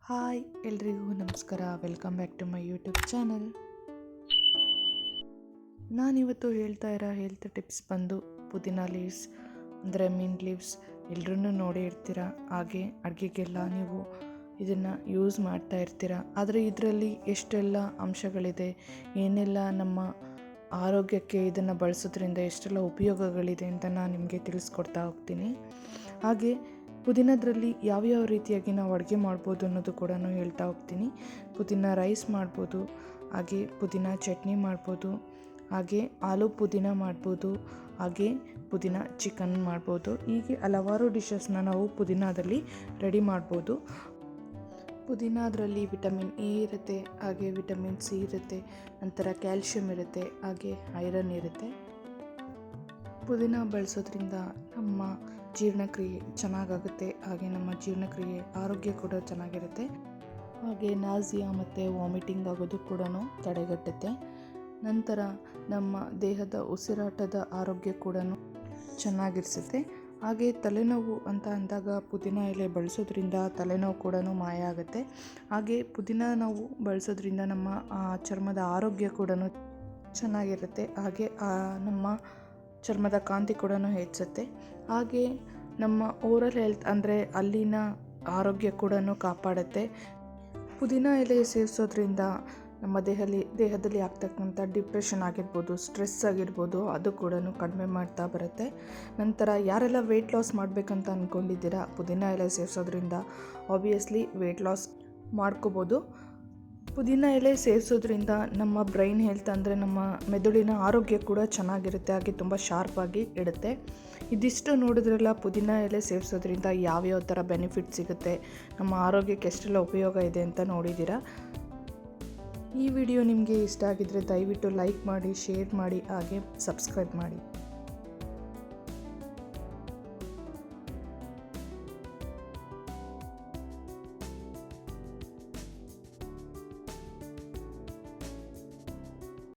Hi ಎಲ್ರಿಗೂ ನಮಸ್ಕಾರ. Welcome back to my YouTube channel. ನಾನಿವತ್ತು ಹೇಳ್ತಾ ಇರೋ ಹೆಲ್ತ್ ಟಿಪ್ಸ್ ಬಂದು ಪುದೀನ ಲೀವ್ಸ್ ಅಂದರೆ ಮಿಂಟ್ ಲೀವ್ಸ್ ಎಲ್ಲರೂ ನೋಡಿ ಇರ್ತೀರ. ಹಾಗೆ ಅಡುಗೆಗೆಲ್ಲ ನೀವು ಇದನ್ನು ಯೂಸ್ ಮಾಡ್ತಾ ಇರ್ತೀರ. ಆದರೆ ಇದರಲ್ಲಿ ಎಷ್ಟೆಲ್ಲ ಅಂಶಗಳಿದೆ, ಏನೆಲ್ಲ ನಮ್ಮ ಆರೋಗ್ಯಕ್ಕೆ ಇದನ್ನು ಬಳಸೋದ್ರಿಂದ ಎಷ್ಟೆಲ್ಲ ಉಪಯೋಗಗಳಿದೆ ಅಂತ ನಾನು ನಿಮಗೆ ತಿಳಿಸ್ಕೊಡ್ತಾ ಹೋಗ್ತೀನಿ. ಹಾಗೆ ಪುದೀನದ್ರಲ್ಲಿ ಯಾವ್ಯಾವ ರೀತಿಯಾಗಿ ನಾವು ಅಡುಗೆ ಮಾಡ್ಬೋದು ಅನ್ನೋದು ಕೂಡ ಹೇಳ್ತಾ ಹೋಗ್ತೀನಿ. ಪುದೀನ ರೈಸ್ ಮಾಡ್ಬೋದು, ಹಾಗೆ ಪುದೀನ ಚಟ್ನಿ ಮಾಡ್ಬೋದು, ಹಾಗೆ ಆಲೂ ಪುದೀನ ಮಾಡ್ಬೋದು, ಹಾಗೆ ಪುದೀನ ಚಿಕನ್ ಮಾಡ್ಬೋದು. ಹೀಗೆ ಹಲವಾರು ಡಿಶಸ್ನ ನಾವು ಪುದೀನದಲ್ಲಿ ರೆಡಿ ಮಾಡ್ಬೋದು. ಪುದೀನ ಅದರಲ್ಲಿ ವಿಟಮಿನ್ ಎ ಇರುತ್ತೆ, ಹಾಗೆ ವಿಟಮಿನ್ ಸಿ ಇರುತ್ತೆ, ನಂತರ ಕ್ಯಾಲ್ಶಿಯಂ ಇರುತ್ತೆ, ಹಾಗೆ ಐರನ್ ಇರುತ್ತೆ. ಪುದೀನ ಬಳಸೋದ್ರಿಂದ ನಮ್ಮ ಜೀರ್ಣಕ್ರಿಯೆ ಚೆನ್ನಾಗಾಗುತ್ತೆ, ಹಾಗೆ ನಮ್ಮ ಜೀರ್ಣಕ್ರಿಯೆ ಆರೋಗ್ಯ ಕೂಡ ಚೆನ್ನಾಗಿರುತ್ತೆ. ಹಾಗೆ ನಾಸಿಯಾ ಮತ್ತು ವಾಮಿಟಿಂಗ್ ಆಗೋದು ಕೂಡ ತಡೆಗಟ್ಟುತ್ತೆ. ನಂತರ ನಮ್ಮ ದೇಹದ ಉಸಿರಾಟದ ಆರೋಗ್ಯ ಕೂಡ ಚೆನ್ನಾಗಿರಿಸುತ್ತೆ. ಹಾಗೆ ತಲೆನೋವು ಅಂತ ಅಂದಾಗ ಪುದೀನ ಎಲೆ ಬಳಸೋದ್ರಿಂದ ತಲೆನೋವು ಕೂಡ ಮಾಯ ಆಗುತ್ತೆ. ಹಾಗೆ ಪುದೀನ ನಾವು ಬಳಸೋದ್ರಿಂದ ನಮ್ಮ ಚರ್ಮದ ಆರೋಗ್ಯ ಕೂಡ ಚೆನ್ನಾಗಿರುತ್ತೆ. ಹಾಗೆ ನಮ್ಮ ಚರ್ಮದ ಕಾಂತಿ ಕೂಡ ಹೆಚ್ಚುತ್ತೆ. ಹಾಗೆ ನಮ್ಮ ಓರಲ್ ಹೆಲ್ತ್ ಅಂದರೆ ಅಲ್ಲಿನ ಆರೋಗ್ಯ ಕೂಡ ಕಾಪಾಡುತ್ತೆ. ಪುದೀನ ಎಲೆ ಸೇವಿಸೋದ್ರಿಂದ ನಮ್ಮ ದೇಹದಲ್ಲಿ ಆಗ್ತಕ್ಕಂಥ ಡಿಪ್ರೆಷನ್ ಆಗಿರ್ಬೋದು, ಸ್ಟ್ರೆಸ್ ಆಗಿರ್ಬೋದು, ಅದು ಕೂಡ ಕಡಿಮೆ ಮಾಡ್ತಾ ಬರುತ್ತೆ. ನಂತರ ಯಾರೆಲ್ಲ ವೆಯ್ಟ್ ಲಾಸ್ ಮಾಡಬೇಕಂತ ಅಂದ್ಕೊಂಡಿದ್ದೀರಾ, ಪುದೀನ ಎಲೆ ಸೇವಿಸೋದ್ರಿಂದ ಆಬ್ವಿಯಸ್ಲಿ ವೆಯ್ಟ್ ಲಾಸ್ ಮಾಡ್ಕೋಬೋದು. ಪುದೀನ ಎಲೆ ಸೇವಿಸೋದ್ರಿಂದ ನಮ್ಮ ಬ್ರೈನ್ ಹೆಲ್ತ್ ಅಂದರೆ ನಮ್ಮ ಮೆದುಳಿನ ಆರೋಗ್ಯ ಕೂಡ ಚೆನ್ನಾಗಿರುತ್ತೆ, ಹಾಗೆ ತುಂಬ ಶಾರ್ಪಾಗಿ ಇಡುತ್ತೆ. ಇದಿಷ್ಟು ನೋಡಿದ್ರಲ್ಲ ಪುದೀನ ಎಲೆ ಸೇವಿಸೋದ್ರಿಂದ ಯಾವ್ಯಾವ ಥರ ಬೆನಿಫಿಟ್ ಸಿಗುತ್ತೆ, ನಮ್ಮ ಆರೋಗ್ಯಕ್ಕೆ ಎಷ್ಟೆಲ್ಲ ಉಪಯೋಗ ಇದೆ ಅಂತ ನೋಡಿದ್ದೀರಾ. ಈ ವಿಡಿಯೋ ನಿಮಗೆ ಇಷ್ಟ ಆಗಿದ್ದರೆ ದಯವಿಟ್ಟು ಲೈಕ್ ಮಾಡಿ, ಶೇರ್ ಮಾಡಿ, ಹಾಗೆ ಸಬ್ಸ್ಕ್ರೈಬ್ ಮಾಡಿ.